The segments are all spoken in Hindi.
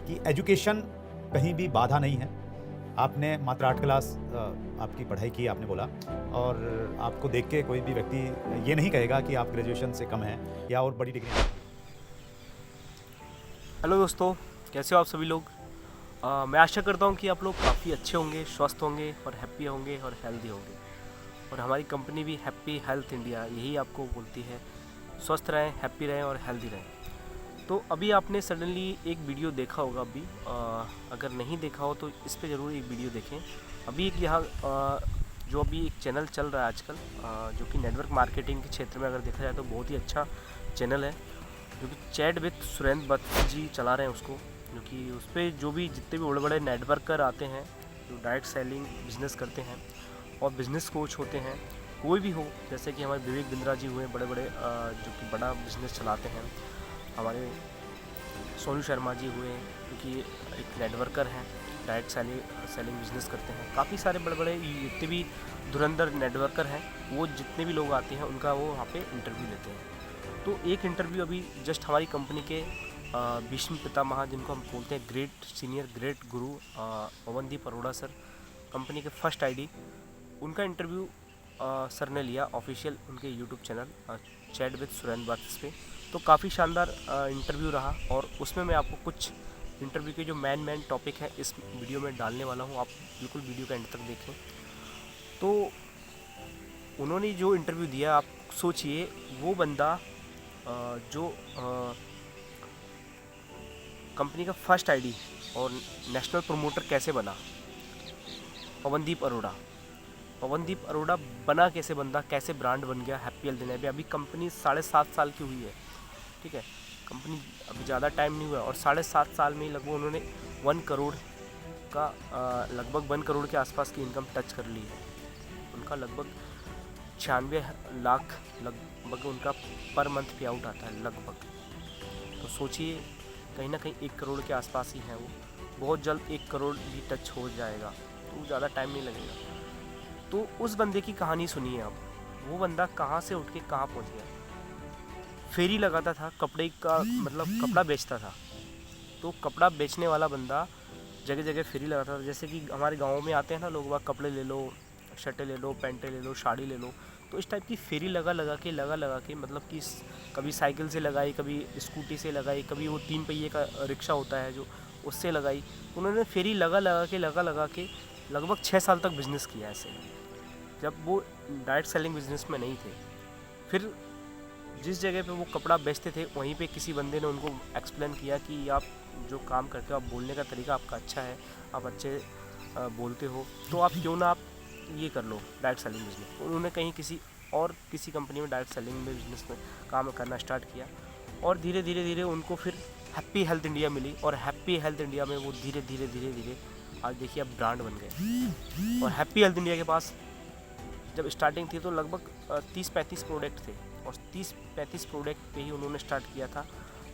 कि एजुकेशन कहीं भी बाधा नहीं है। आपने मात्र 8 क्लास आपकी पढ़ाई की आपने बोला और आपको देख के कोई भी व्यक्ति ये नहीं कहेगा कि आप ग्रेजुएशन से कम हैं या और बड़ी डिग्री। हेलो दोस्तों, कैसे हो आप सभी लोग। मैं आशा करता हूँ कि आप लोग काफ़ी अच्छे होंगे, स्वस्थ होंगे और हैप्पी होंगे और हेल्दी होंगे। और हमारी कंपनी भी हैप्पी हेल्थ इंडिया यही आपको बोलती है, स्वस्थ रहें, हैप्पी रहें और हेल्दी रहें। तो अभी आपने सडनली एक वीडियो देखा होगा अभी, अगर नहीं देखा हो तो इस पे ज़रूर एक वीडियो देखें। अभी एक यहाँ जो अभी एक चैनल चल रहा है आजकल, जो कि नेटवर्क मार्केटिंग के क्षेत्र में अगर देखा जाए तो बहुत ही अच्छा चैनल है, जो कि चैट विथ सुरेंद्र बत्स जी चला रहे हैं उसको। जो कि उस पर जो भी जितने भी बड़े बड़े नेटवर्कर आते हैं, जो डायरेक्ट सेलिंग बिजनेस करते हैं और बिजनेस कोच होते हैं, कोई भी हो, जैसे कि हमारे विवेक बिंद्रा जी हुए बड़े बड़े, जो कि बड़ा बिजनेस चलाते हैं। हमारे सोनू शर्मा जी हुए, क्योंकि एक नेटवर्कर हैं, डायरेक्ट सेलिंग बिजनेस करते हैं। काफ़ी सारे बड़े बड़े जितने भी धुरंधर नेटवर्कर हैं, वो जितने भी लोग आते हैं उनका वो वहाँ पे इंटरव्यू लेते हैं। तो एक इंटरव्यू अभी जस्ट हमारी कंपनी के भीष्म पितामह, जिनको हम बोलते हैं great senior great guru, Pawandeep Arora sir, company के फर्स्ट आईडी, उनका इंटरव्यू सर ने लिया ऑफिशियल उनके YouTube channel chat with Surendra बत्स पे। तो काफ़ी शानदार इंटरव्यू रहा और उसमें मैं आपको कुछ इंटरव्यू के जो मेन टॉपिक है इस वीडियो में डालने वाला हूँ। आप बिल्कुल वीडियो का एंड तक देखें। तो उन्होंने जो इंटरव्यू दिया, आप सोचिए, वो बंदा जो कंपनी का फर्स्ट आईडी और नेशनल प्रमोटर कैसे बना, पवनदीप अरोड़ा। पवनदीप अरोड़ा बना कैसे, बंदा कैसे ब्रांड बन गया हैप्पी हेल्थ इंडिया। अभी कंपनी 7.5 साल की हुई है, ठीक है। कंपनी अभी ज़्यादा टाइम नहीं हुआ और 7.5 साल में ही लगभग उन्होंने 1 करोड़ का लगभग 1 करोड़ के आसपास की इनकम टच कर ली है। उनका लगभग 96 लाख लगभग उनका पर मंथ पे आउट आता है लगभग। तो सोचिए, कहीं ना कहीं 1 करोड़ के आसपास ही है वो। बहुत जल्द 1 करोड़ भी टच हो जाएगा, तो ज़्यादा टाइम नहीं लगेगा। तो उस बंदे की कहानी सुनिए आप। वो बंदा कहाँ से उठ के कहाँ पहुँच गया। फेरी लगाता था कपड़े का, मतलब कपड़ा बेचता था। तो कपड़ा बेचने वाला बंदा जगह जगह फेरी लगाता था। जैसे कि हमारे गाँव में आते हैं ना लोग, वह कपड़े ले लो, शर्टें ले लो, पैंटें ले लो, साड़ी ले लो। तो इस टाइप की फेरी लगा लगा के मतलब कि कभी साइकिल से लगाई, कभी स्कूटी से लगाई, कभी वो 3 पहिए का रिक्शा होता है जो, उससे लगाई। उन्होंने फेरी लगा लगा के लगभग 6 साल तक बिजनेस किया ऐसे, जब वो डायरेक्ट सेलिंग बिजनेस में नहीं थे। फिर जिस जगह पे वो कपड़ा बेचते थे, वहीं पे किसी बंदे ने उनको एक्सप्लेन किया कि आप जो काम करते हो, आप बोलने का तरीका आपका अच्छा है, आप अच्छे बोलते हो, तो आप क्यों ना आप ये कर लो डायरेक्ट सेलिंग बिजनेस। उन्होंने कहीं किसी कंपनी में डायरेक्ट सेलिंग में बिजनेस में काम करना स्टार्ट किया और धीरे धीरे उनको फिर हैप्पी हेल्थ इंडिया मिली। और हैप्पी हेल्थ इंडिया में वो धीरे धीरे आज देखिए अब ब्रांड बन गए। और हैप्पी हेल्थ इंडिया के पास जब स्टार्टिंग थी तो लगभग 30-35 प्रोडक्ट थे और 30-35 प्रोडक्ट पे ही उन्होंने स्टार्ट किया था,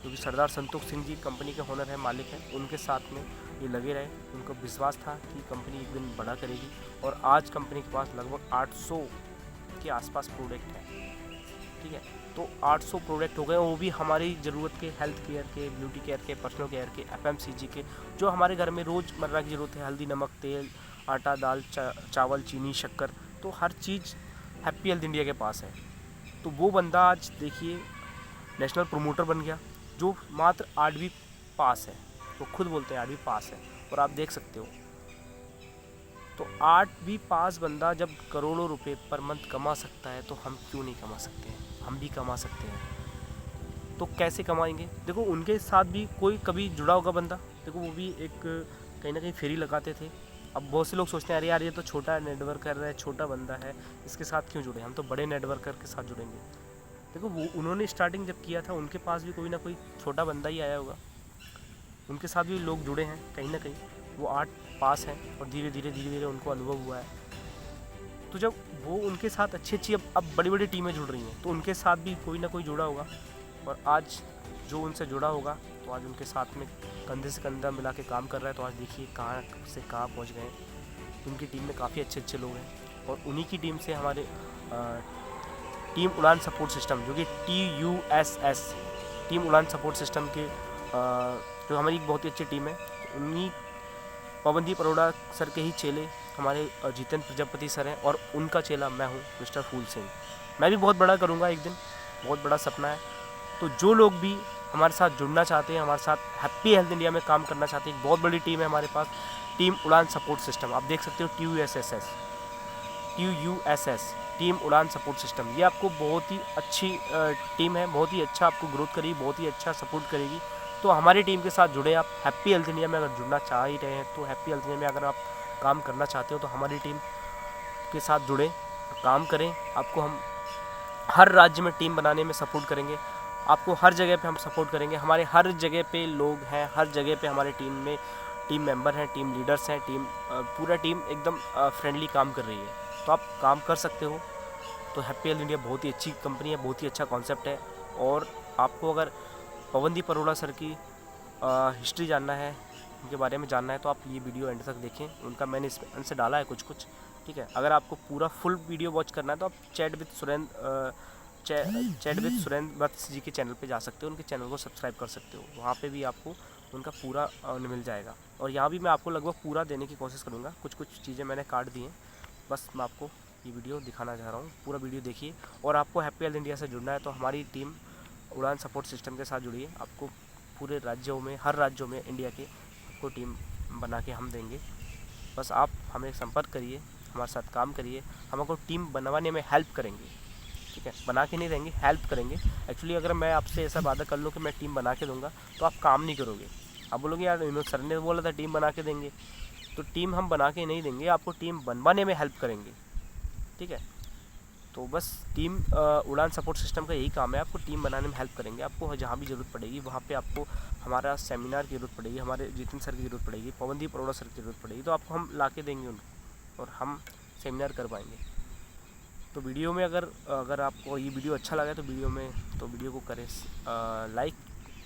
क्योंकि सरदार संतोष सिंह जी कंपनी के ओनर है, मालिक है, उनके साथ में ये लगे रहे। उनको विश्वास था कि कंपनी एक दिन बड़ा करेगी और आज कंपनी के पास लगभग 800 के आसपास प्रोडक्ट हैं, ठीक है। तो 800 प्रोडक्ट हो गए, वो भी हमारी ज़रूरत के, हेल्थ केयर के, ब्यूटी केयर के, पर्सनल केयर के, FMCG के, जो हमारे घर में रोज़मर्रा की ज़रूरत है। हल्दी, नमक, तेल, आटा, दाल, चावल, चीनी, शक्कर, तो हर चीज़ हैप्पी हेल्थ इंडिया के पास है। तो वो बंदा आज देखिए नेशनल प्रमोटर बन गया, जो मात्र 8वीं पास है। वो खुद बोलते हैं 8वीं पास है, और आप देख सकते हो। तो 8वीं पास बंदा जब करोड़ों रुपए पर मंथ कमा सकता है, तो हम क्यों नहीं कमा सकते हैं। हम भी कमा सकते हैं। तो कैसे कमाएंगे, देखो उनके साथ भी कोई कभी जुड़ा होगा बंदा। देखो वो भी एक कहीं ना कहीं फेरी लगाते थे। अब बहुत से लोग सोचते हैं, अरे यार ये तो छोटा नेटवर्कर है, छोटा बंदा है, इसके साथ क्यों जुड़े, हम तो बड़े नेटवर्कर के साथ जुड़ेंगे। देखो वो उन्होंने स्टार्टिंग जब किया था, उनके पास भी कोई ना कोई छोटा बंदा ही आया होगा, उनके साथ भी लोग जुड़े हैं कहीं ना कहीं। वो 8 पास हैं और धीरे धीरे उनको अनुभव हुआ है। तो जब वो उनके साथ अच्छी अब बड़ी बड़ी टीमें जुड़ रही हैं, तो उनके साथ भी कोई ना कोई जुड़ा होगा। और आज जो उनसे जुड़ा होगा, तो आज उनके साथ में कंधे से कंधा मिला के काम कर रहा है। तो आज देखिए कहाँ से कहाँ पहुँच गए। उनकी टीम में काफ़ी अच्छे लोग हैं और उन्हीं की टीम से हमारे टीम उड़ान सपोर्ट सिस्टम, जो कि TUSS टीम उड़ान सपोर्ट सिस्टम के जो हमारी एक बहुत ही अच्छी टीम है। उन्हीं पवनदीप अरोड़ा सर के ही चेले हमारे जितेंद्र प्रजापति सर हैं, और उनका चेला मैं हूँ मिस्टर फूल सिंह। मैं भी बहुत बड़ा करूँगा एक दिन, बहुत बड़ा सपना है। तो जो लोग भी हमारे साथ जुड़ना चाहते हैं, हमारे साथ हैप्पी हेल्थ इंडिया में काम करना चाहते हैं, एक बहुत बड़ी टीम है हमारे पास, टीम उड़ान सपोर्ट सिस्टम। आप देख सकते हो TUSS, टीम उड़ान सपोर्ट सिस्टम। ये आपको बहुत ही अच्छी टीम है, बहुत ही अच्छा आपको ग्रोथ करेगी, बहुत ही अच्छा सपोर्ट करेगी। तो हमारी टीम के साथ जुड़े आप। हैप्पी हेल्थ इंडिया में अगर जुड़ना चाह ही रहे हैं, तो हैप्पी हेल्थ इंडिया में अगर आप काम करना चाहते हो, तो हमारी टीम के साथ जुड़ें, काम करें। आपको हम हर राज्य में टीम बनाने में सपोर्ट करेंगे, आपको हर जगह पे हम सपोर्ट करेंगे। हमारे हर जगह पे लोग हैं, हर जगह पे हमारे टीम में टीम मेंबर हैं, टीम लीडर्स हैं, पूरा टीम एकदम फ्रेंडली काम कर रही है। तो आप काम कर सकते हो। तो हैप्पी हेल्थ इंडिया बहुत ही अच्छी कंपनी है, बहुत ही अच्छा कॉन्सेप्ट है। और आपको अगर पवनदीप अरोड़ा सर की हिस्ट्री जानना है, उनके बारे में जानना है, तो आप ये वीडियो एंड तक देखें। उनका मैंने इसमें से डाला है कुछ, ठीक है। अगर आपको पूरा फुल वीडियो वॉच करना है, तो आप चैट विद सुरेंद्र वत्स जी के चैनल पे जा सकते हो, उनके चैनल को सब्सक्राइब कर सकते हो। वहाँ पे भी आपको उनका पूरा मिल जाएगा। और यहाँ भी मैं आपको लगभग पूरा देने की कोशिश करूँगा। कुछ चीज़ें मैंने काट दी हैं, बस मैं आपको ये वीडियो दिखाना चाह रहा हूँ। पूरा वीडियो देखिए। और आपको हैप्पी हेल्थ इंडिया से जुड़ना है, तो हमारी टीम उड़ान सपोर्ट सिस्टम के साथ जुड़िए। आपको पूरे राज्यों में, हर राज्यों में इंडिया के आपको टीम बना के हम देंगे। बस आप हमें संपर्क करिए, हमारे साथ काम करिए, हम आपको टीम बनवाने में हेल्प करेंगे, ठीक है। बना के नहीं देंगे, हेल्प करेंगे। एक्चुअली अगर मैं आपसे ऐसा वादा कर लूँ कि मैं टीम बना के दूंगा, तो आप काम नहीं करोगे। आप बोलोगे यार विनोद सर ने बोला था टीम बना के देंगे, तो टीम हम बना के नहीं देंगे, आपको टीम बनवाने में हेल्प करेंगे, ठीक है। तो बस टीम उड़ान सपोर्ट सिस्टम का यही काम है, आपको टीम बनाने में हेल्प करेंगे। आपको जहाँ भी ज़रूरत पड़ेगी, वहाँ पे आपको हमारा सेमिनार की ज़रूरत पड़ेगी, हमारे जितेंद्र सर की ज़रूरत पड़ेगी, पवनदीप अरोड़ा सर की ज़रूरत पड़ेगी, तो आपको हम ला के देंगे उनको, और हम सेमिनार कर पाएंगे। तो वीडियो में अगर आपको ये वीडियो अच्छा लगा, तो वीडियो को करें लाइक,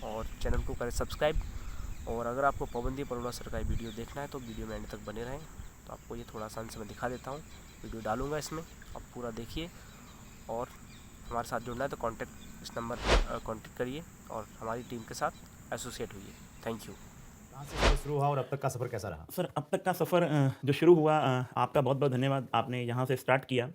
और चैनल को करें सब्सक्राइब। और अगर आपको पवनदीप अरोड़ा सर का वीडियो देखना है, तो वीडियो में एंड तक बने रहें। तो आपको ये थोड़ा सा अंश मैं दिखा देता हूँ, वीडियो डालूंगा इसमें, आप पूरा देखिए। और हमारे साथ जुड़ना है तो इस नंबर पर कॉन्टेक्ट करिए, और हमारी टीम के साथ एसोसिएट होइए। Thank you. कहाँ से सफ़र शुरू हुआ और अब तक का सफ़र कैसा रहा? सर, अब तक का सफ़र जो शुरू हुआ, आपका बहुत-बहुत धन्यवाद, आपने यहाँ से स्टार्ट किया।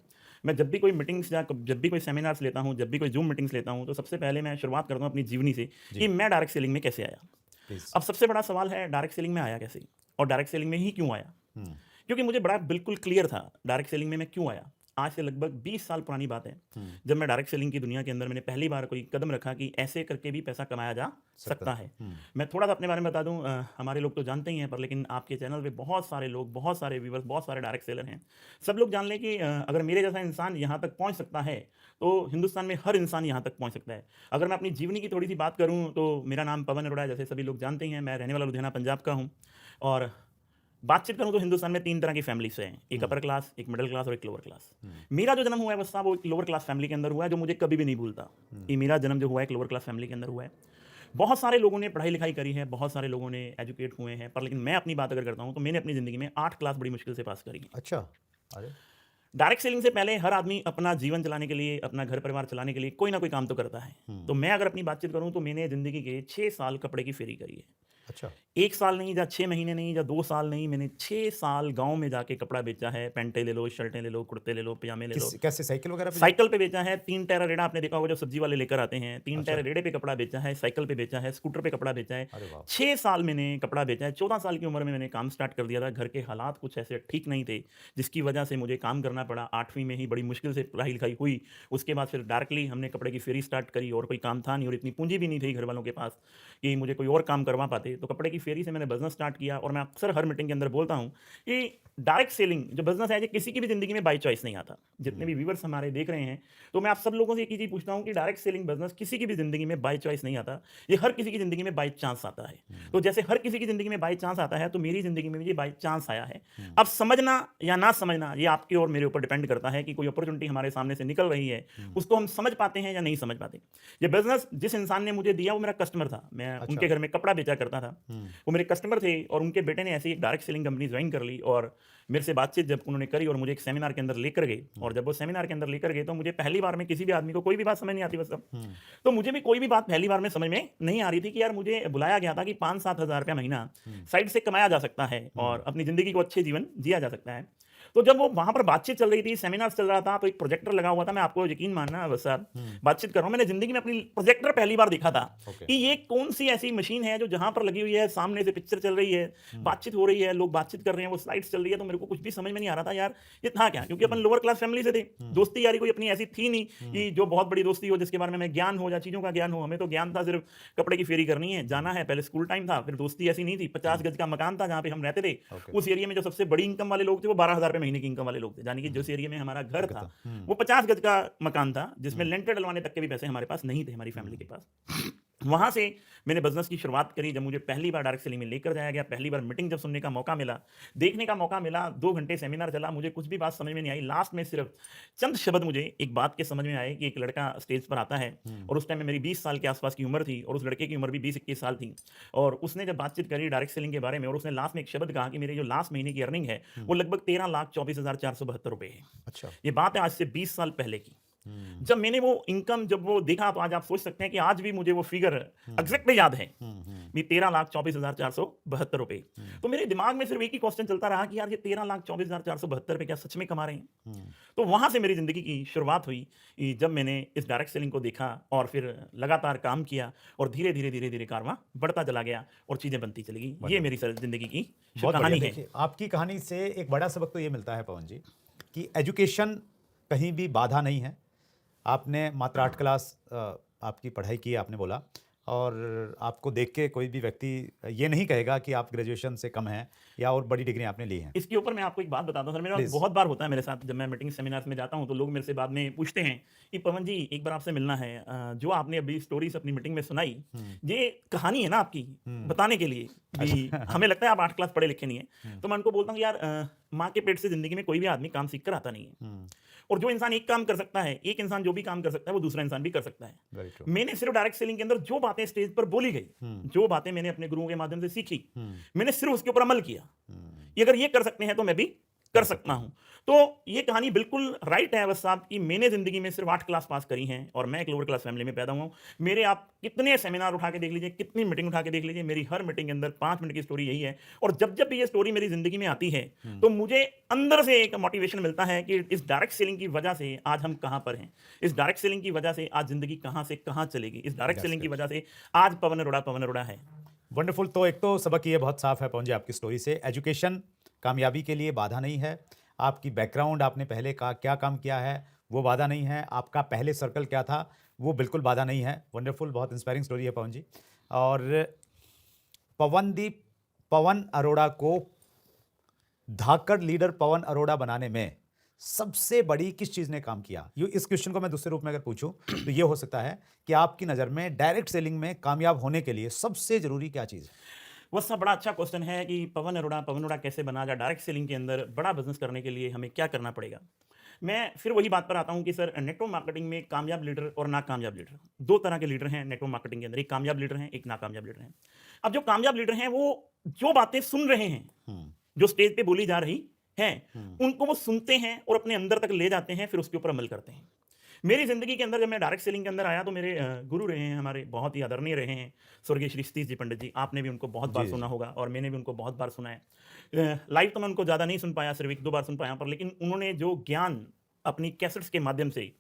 मैं जब भी कोई मीटिंग्स या जब भी कोई सेमिनार्स लेता हूँ, जब भी कोई ज़ूम मीटिंग्स लेता हूँ, तो सबसे पहले मैं शुरुआत करता हूँ अपनी जीवनी से जी। कि मैं डायरेक्ट सेलिंग में कैसे आया। प्लीज़। अब सबसे बड़ा सवाल है, डायरेक्ट सेलिंग में आया कैसे, और डायरेक्ट सेलिंग में ही क्यों आया? हुँ, क्योंकि मुझे बड़ा बिल्कुल क्लियर था डायरेक्ट सेलिंग में मैं क्यों आया। आज से लगभग 20 साल पुरानी बात है, हुँ। जब मैं डायरेक्ट सेलिंग की दुनिया के अंदर मैंने पहली बार कोई कदम रखा कि ऐसे करके भी पैसा कमाया जा सकता है। हुँ, मैं थोड़ा सा अपने बारे में बता दूं, हमारे लोग तो जानते ही हैं, पर लेकिन आपके चैनल पे बहुत सारे लोग, बहुत सारे व्यूवर्स, बहुत सारे डायरेक्ट सेलर हैं। सब लोग जान लें कि अगर मेरे जैसा इंसान यहाँ तक पहुँच सकता है, तो हिंदुस्तान में हर इंसान यहाँ तक पहुँच सकता है। अगर मैं अपनी जीवनी की थोड़ी सी बात करूँ, तो मेरा नाम पवन अरोड़ा है, जैसे सभी लोग जानते ही हैं। मैं रहने वाला लुधियाना पंजाब का हूँ। और बातचीत करूँ तो हिंदुस्तान में 3 तरह की फैमिलीज़ हैं, एक अपर क्लास, एक मिडिल क्लास और एक लोअर क्लास। मेरा जो जन्म हुआ है बस साहब, वो एक लोअर क्लास फैमिली के अंदर हुआ है, जो मुझे कभी भी नहीं भूलता। ये मेरा जन्म जो हुआ है एक लोअर क्लास फैमिली के अंदर हुआ है। बहुत सारे लोगों ने पढ़ाई लिखाई करी है, बहुत सारे लोगों ने एजुकेट हुए हैं, पर लेकिन मैं अपनी बात अगर करता हूँ, तो मैंने अपनी ज़िंदगी में 8 क्लास बड़ी मुश्किल से पास करी है। अच्छा, अरे! डायरेक्ट सेलिंग से पहले हर आदमी अपना जीवन चलाने के लिए, अपना घर परिवार चलाने के लिए कोई ना कोई काम तो करता है। तो मैं अगर अपनी बातचीत करूँ, तो मैंने ज़िंदगी के 6 साल कपड़े की फेरी करी है। अच्छा, 1 साल नहीं, या 6 महीने नहीं, या 2 साल नहीं, मैंने 6 साल गाँव में जाके कपड़ा बेचा है। पैंटें ले लो, शर्टें ले लो, कुर्ते ले लो, पजामे ले लो। कैसे साइकिल वगैरह पे? साइकिल पे बेचा है, 3 टायर रेड़ा आपने देखा होगा जो सब्जी वाले लेकर आते हैं, 3 अच्छा। टायर रेड़े पे कपड़ा बेचा है, साइकिल पे बेचा है, स्कूटर पे कपड़ा बेचा है। अरे वाह! 6 साल मैंने कपड़ा बेचा है। 14 साल की उम्र में मैंने काम स्टार्ट कर दिया था। घर के हालात कुछ ऐसे ठीक नहीं थे, जिसकी वजह से मुझे काम करना पड़ा। 8वीं में ही बड़ी मुश्किल से पढ़ाई लिखाई हुई। उसके बाद फिर डायरेक्टली हमने कपड़े की फेरी स्टार्ट करी, और कोई काम था नहीं, और इतनी पूंजी भी नहीं थी घर वालों के पास कि मुझे कोई और काम करवा पाते। तो कपड़े की फेरी से मैंने बिजनेस स्टार्ट किया। और मैं अक्सर हर मीटिंग के अंदर बोलता हूँ कि डायरेक्ट सेलिंग जो बिजनेस है, ये किसी की भी जिंदगी में बाई चॉइस नहीं आता। जितने भी व्यूवर्स हमारे देख रहे हैं, तो मैं आप सब लोगों से एक ही चीज पूछता हूँ कि डायरेक्ट सेलिंग बिजनेस किसी की भी जिंदगी में बाई चॉइस नहीं आता, ये हर किसी की जिंदगी में बाई चांस आता है। तो जैसे हर किसी की जिंदगी में बाई चांस आता है, तो मेरी जिंदगी में भी बाई चांस आया है। अब समझना या ना समझना, ये आपके और मेरे ऊपर डिपेंड करता है कि कोई अपॉर्चुनिटी हमारे सामने से निकल रही है, उसको हम समझ पाते हैं या नहीं समझ पाते। ये बिजनेस जिस इंसान ने मुझे दिया, वो मेरा कस्टमर था। मैं उनके घर में कपड़ा बेचा करता था। वो मेरे कस्टमर थे और उनके बेटे ने ऐसी एक डायरेक्ट सेलिंग कंपनी ज्वाइन कर ली और मेरे से बातचीत जब उन्होंने करी और मुझे एक सेमिनार के अंदर लेकर गए, और जब वो सेमिनार के अंदर लेकर गए तो मुझे पहली बार में किसी भी आदमी को कोई भी बात समझ नहीं आती बस सब। तो मुझे भी कोई भी बात पहली बार में समझ में नहीं आ रही थी कि यार मुझे बुलाया गया था कि 5-7 हज़ार रुपया महीना साइड से कमाया जा सकता है और अपनी ज़िंदगी को अच्छे जीवन जिया जा सकता है। तो जब वो वहाँ पर बातचीत चल रही थी, सेमिनार चल रहा था, तो एक प्रोजेक्टर लगा हुआ था। मैं आपको यकीन मानना बस साहब, बातचीत कर रहा हूँ, मैंने ज़िंदगी में अपनी प्रोजेक्टर पहली बार देखा था कि ये कौन सी ऐसी मशीन है जो जहाँ पर लगी हुई है, सामने से पिक्चर चल रही है, बातचीत हो रही है, लोग बातचीत कर रहे हैं, वो स्लाइड्स चल रही है। तो मेरे को कुछ भी समझ में नहीं आ रहा था यार ये था क्या, क्योंकि अपन लोअर क्लास फैमिली से थे, दोस्ती यारी कोई अपनी ऐसी थी नहीं कि जो बहुत बड़ी दोस्ती हो जिसके बारे में हमें ज्ञान हो या चीज़ों का ज्ञान हो। हमें तो ज्ञान था सिर्फ कपड़े की फेरी करनी है, जाना है। पहले स्कूल टाइम था, फिर दोस्ती ऐसी नहीं थी। 50 गज का मकान था जहाँ पे हम रहते थे। उस एरिया में जो सबसे बड़ी इनकम वाले लोग थे वो 12,000 रुपये महीने की इनकम वाले लोग थे। यानी कि जिस एरिया में हमारा घर था वो 50 गज का मकान था जिसमें लेंटर डलवाने तक के भी पैसे हमारे पास नहीं थे, हमारी फैमिली के पास। वहाँ से मैंने बिजनेस की शुरुआत करी। जब मुझे पहली बार डायरेक्ट सेलिंग में लेकर जाया गया, पहली बार मीटिंग जब सुनने का मौका मिला, देखने का मौका मिला, 2 घंटे सेमिनार चला, मुझे कुछ भी बात समझ में नहीं आई। लास्ट में सिर्फ चंद शब्द मुझे एक बात के समझ में आए कि एक लड़का स्टेज पर आता है और उस टाइम में मेरी 20 साल के आसपास की उम्र थी और उस लड़के की उम्र भी 20-21 साल थी। और उसने जब बातचीत करी डायरेक्ट सेलिंग के बारे में और उसने लास्ट में एक शब्द कहा कि मेरे जो लास्ट महीने की अर्निंग है वो लगभग 13,24,472 रुपये है। अच्छा। ये बात है आज से 20 साल पहले की। जब मैंने वो इनकम जब वो देखा तो आज आप सोच सकते हैं कि आज भी मुझे वो फिगर एग्जैक्टली याद है, 13,24,472 रुपए। तो मेरे दिमाग में सिर्फ एक ही क्वेश्चन चलता रहा कि यार ये 13,24,472 रुपए क्या सच में कमा रहे हैं। तो वहां से मेरी जिंदगी की शुरुआत हुई जब मैंने इस डायरेक्ट सेलिंग को देखा और फिर लगातार काम किया और धीरे धीरे धीरे धीरे कारवां बढ़ता चला गया और चीजें बनती चली गई। ये मेरी जिंदगी की बहुत कहानी बढ़िया। है। देखिए, आपकी कहानी से एक बड़ा सबक तो ये मिलता है पवन जी कि एजुकेशन कहीं भी बाधा नहीं है। आपने मात्र 8 क्लास आपकी पढ़ाई की, आपने बोला, और आपको देख के कोई भी व्यक्ति ये नहीं कहेगा कि आप ग्रेजुएशन से कम हैं या और बड़ी डिग्री आपने ली हैं। इसके ऊपर मैं आपको एक बात बताता हूँ सर, मेरा Please. बहुत बार होता है मेरे साथ जब मैं मीटिंग सेमिनार्स में जाता हूँ तो लोग मेरे से बाद में पूछते हैं कि पवन जी एक बार आपसे मिलना है, जो आपने अभी स्टोरीज अपनी मीटिंग में सुनाई, ये कहानी है ना आपकी बताने के लिए भी हमें लगता है आप 8 क्लास पढ़े लिखे नहीं है। तो मैं उनको बोलता हूँ यार माँ के पेट से जिंदगी में कोई भी आदमी काम सीख कर आता नहीं है, और जो इंसान एक काम कर सकता है, एक इंसान जो भी काम कर सकता है वो दूसरा इंसान भी कर सकता है। Very true. मैंने सिर्फ डायरेक्ट सेलिंग के अंदर जो बातें स्टेज पर बोली गई, जो बातें मैंने अपने गुरुओं के माध्यम से सीखी, मैंने सिर्फ उसके ऊपर अमल किया। ये अगर ये कर सकते हैं तो मैं भी कर सकता हूं। तो ये कहानी बिल्कुल राइट है बस साहब कि मैंने जिंदगी में सिर्फ 8 क्लास पास करी हैं और मैं एक लोअर क्लास फैमिली में पैदा हुआ हूं। मेरे आप कितने सेमिनार उठा के देख लीजिए, कितनी मीटिंग उठा के देख लीजिए, मेरी हर मीटिंग के अंदर 5 मिनट की स्टोरी यही है। और जब जब भी ये स्टोरी मेरी जिंदगी में आती है तो मुझे अंदर से एक मोटिवेशन मिलता है कि इस डायरेक्ट सेलिंग की वजह से आज हम कहां पर हैं, इस डायरेक्ट सेलिंग की वजह से आज जिंदगी कहां से कहां चलेगी, इस डायरेक्ट सेलिंग की वजह से आज पवन अरोड़ा है। वंडरफुल। तो एक तो सबक ये बहुत साफ है पवन जी आपकी स्टोरी से, एजुकेशन कामयाबी के लिए बाधा नहीं है। आपकी बैकग्राउंड, आपने पहले का क्या काम किया है वो बाधा नहीं है। आपका पहले सर्कल क्या था वो बिल्कुल बाधा नहीं है। वंडरफुल, बहुत इंस्पायरिंग स्टोरी है पवन जी। और पवन अरोड़ा को धाकड़ लीडर पवन अरोड़ा बनाने में सबसे बड़ी किस चीज़ ने काम किया? इस क्वेश्चन को मैं दूसरे रूप में अगर पूछूं तो ये हो सकता है कि आपकी नज़र में डायरेक्ट सेलिंग में कामयाब होने के लिए सबसे ज़रूरी क्या चीज़ है? वो सब बड़ा अच्छा क्वेश्चन है कि पवन अरोड़ा कैसे बना जाए डायरेक्ट सेलिंग के अंदर बड़ा बिजनेस करने के लिए हमें क्या करना पड़ेगा। मैं फिर वही बात पर आता हूं कि सर नेटवर्क मार्केटिंग में कामयाब लीडर और नाकामयाब लीडर, 2 तरह के लीडर हैं नेटवर्क मार्केटिंग के अंदर। एक कामयाब लीडर हैं, एक नाकामयाब लीडर हैं। अब जो कामयाब लीडर हैं वो जो बातें सुन रहे हैं, जो स्टेज पे बोली जा रही हैं, उनको वो सुनते हैं और अपने अंदर तक ले जाते हैं, फिर उसके ऊपर अमल करते हैं। मेरी जिंदगी के अंदर जब मैं डायरेक्ट सेलिंग के अंदर आया तो मेरे गुरु रहे हैं, हमारे बहुत ही आदरणीय रहे हैं, स्वर्गीय श्री सतीश जी पंडित जी। आपने भी उनको बहुत बार सुना होगा और मैंने भी उनको बहुत बार सुना है। लाइव तो मैं उनको ज़्यादा नहीं सुन पाया, सिर्फ 1-2 बार सुन पाया, पर लेकिन उन्होंने जो ज्ञान अपनी कैसेट्स के माध्यम से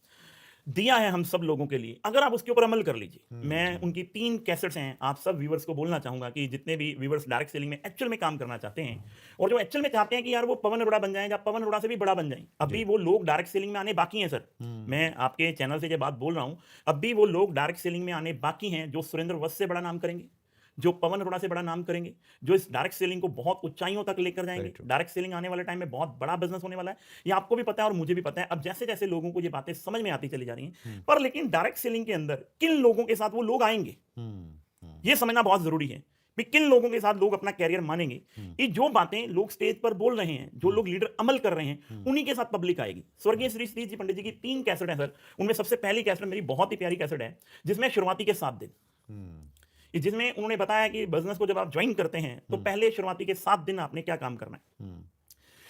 दिया है हम सब लोगों के लिए, अगर आप उसके ऊपर अमल कर लीजिए। मैं उनकी 3 कैसेट्स हैं, आप सब व्यूवर्स को बोलना चाहूंगा कि जितने भी व्यूवर्स डायरेक्ट सेलिंग में एक्चुअल में काम करना चाहते हैं और जो एक्चुअल में चाहते हैं कि यार वो पवन अरोड़ा बन जाएं या पवन अरोड़ा से भी बड़ा बन जाएं, अभी वो लोग डायरेक्ट सेलिंग में आने बाकी हैं सर। मैं आपके चैनल से ये बात बोल रहा हूं, अभी वो लोग डायरेक्ट सेलिंग में आने बाकी हैं जो सुरेंद्र वत्स से बड़ा नाम करेंगे, जो पवन अरोड़ा से बड़ा नाम करेंगे, जो इस डायरेक्ट सेलिंग को बहुत ऊंचाइयों तक लेकर जाएंगे। डायरेक्ट सेलिंग आने वाले टाइम में बहुत बड़ा बिजनेस होने वाला है, ये आपको भी पता है और मुझे भी पता है। अब जैसे जैसे लोगों को ये बातें समझ में आती चली जा रही हैं, पर लेकिन डायरेक्ट सेलिंग के अंदर किन लोगों के साथ वो लोग आएंगे ये समझना बहुत जरूरी है कि किन लोगों के साथ लोग अपना कैरियर मानेंगे। ये जो बातें लोग स्टेज पर बोल रहे हैं, जो लोग लीडर अमल कर रहे हैं, उन्हीं के साथ पब्लिक आएगी। स्वर्गीय श्री सतीश जी पंडित जी की 3 कैसेट है सर, उनमें सबसे पहली कैसेट मेरी बहुत ही प्यारी कैसेट है जिसमें शुरुआती के 7 दिन, कि जिसमें उन्होंने बताया कि बिजनेस को जब आप ज्वाइन करते हैं तो पहले शुरुआती के 7 दिन आपने क्या काम करना है।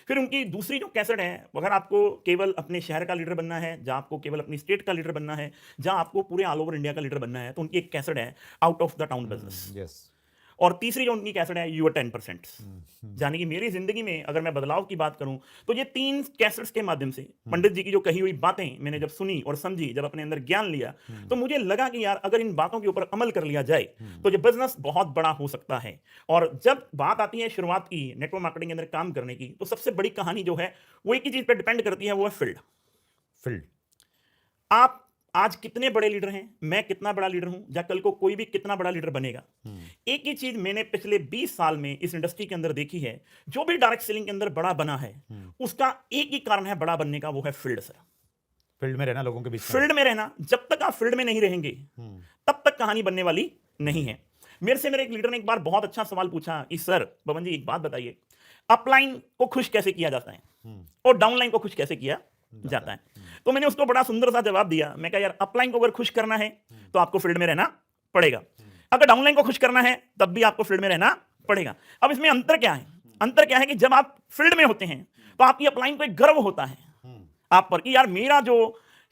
फिर उनकी दूसरी जो कैसेट है, अगर आपको केवल अपने शहर का लीडर बनना है, जहां आपको केवल अपनी स्टेट का लीडर बनना है, जहां आपको पूरे ऑल ओवर इंडिया का लीडर बनना है, तो उनकी एक कैसेट है out of the town business. Yes. और तीसरी जो उनकी कैसेट है यूर 10%। यानी कि मेरी जिंदगी में अगर मैं बदलाव की बात करूं तो ये 3 कैसेट्स के माध्यम से पंडित जी की जो कही हुई बातें मैंने जब सुनी और समझी, जब अपने अंदर ज्ञान लिया, तो मुझे लगा कि यार अगर इन बातों के ऊपर अमल कर लिया जाए तो ये बिजनेस बहुत बड़ा हो सकता है। और जब बात आती है शुरुआत की नेटवर्क मार्केटिंग के अंदर काम करने की, तो सबसे बड़ी कहानी जो है वो एक ही चीज पर डिपेंड करती है, वो है फील्ड। फील्ड। आप आज कितने बड़े लीडर हैं, मैं कितना बड़ा लीडर हूं, या कल को कोई भी कितना बड़ा लीडर बनेगा। एक ही चीज मैंने पिछले 20 साल में इस इंडस्ट्री के अंदर देखी है, जो भी डायरेक्ट सेलिंग के अंदर बड़ा बना है उसका एक ही कारण है बड़ा बनने का, वो है फील्ड सर। फील्ड में रहना, लोगों के बीच में। फील्ड में रहना। जब तक आप फील्ड में नहीं रहेंगे तब तक कहानी बनने वाली नहीं है। मेरे एक लीडर ने एक बार बहुत अच्छा सवाल पूछा कि सर पवन जी एक बात बताइए, अपलाइन को खुश कैसे किया जाता है और डाउनलाइन को खुश कैसे किया जाता है। तो मैंने उसको बड़ा सुंदर सा जवाब दिया। मैं कहा यार अपलाइन को अगर खुश करना है तो आपको फील्ड में रहना पड़ेगा, अगर डाउनलाइन को खुश करना है तब भी आपको फील्ड में रहना पड़ेगा। अब इसमें अंतर क्या है? अंतर क्या है कि जब आप फील्ड में होते हैं तो आपकी अपलाइन को एक गर्व होता है आप पर कि यार मेरा जो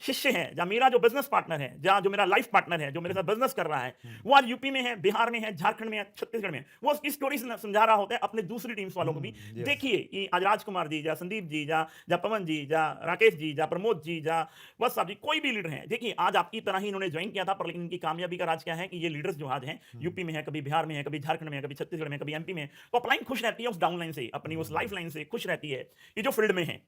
शिष्य है, या मेरा जो बिजनेस पार्टनर है, या जो मेरा लाइफ पार्टनर है, जो मेरे साथ बिजनेस कर रहा है, वो आज यूपी में है, बिहार में है, झारखंड में है, छत्तीसगढ़ में है, वो उसकी स्टोरी समझा रहा होता है अपने दूसरी टीम्स वालों को भी। देखिए कि आज राजकुमार जी, या संदीप जी, या पवन जी, या राकेश जी, या प्रमोद जी, या वत्स साहब जी, कोई भी लीडर है, देखिए आज आपकी तरह ही इन्होंने ज्वाइन किया था, पर लेकिन इनकी कामयाबी का राज क्या है कि ये लीडर्स जो आज हैं यूपी में है, कभी बिहार में है, कभी झारखंड में है, कभी छत्तीसगढ़ में, कभी एमपी में, तो अपलाइन खुश रहती है उस डाउनलाइन से, अपनी उस लाइफ लाइन से खुश रहती है, ये जो फील्ड में है।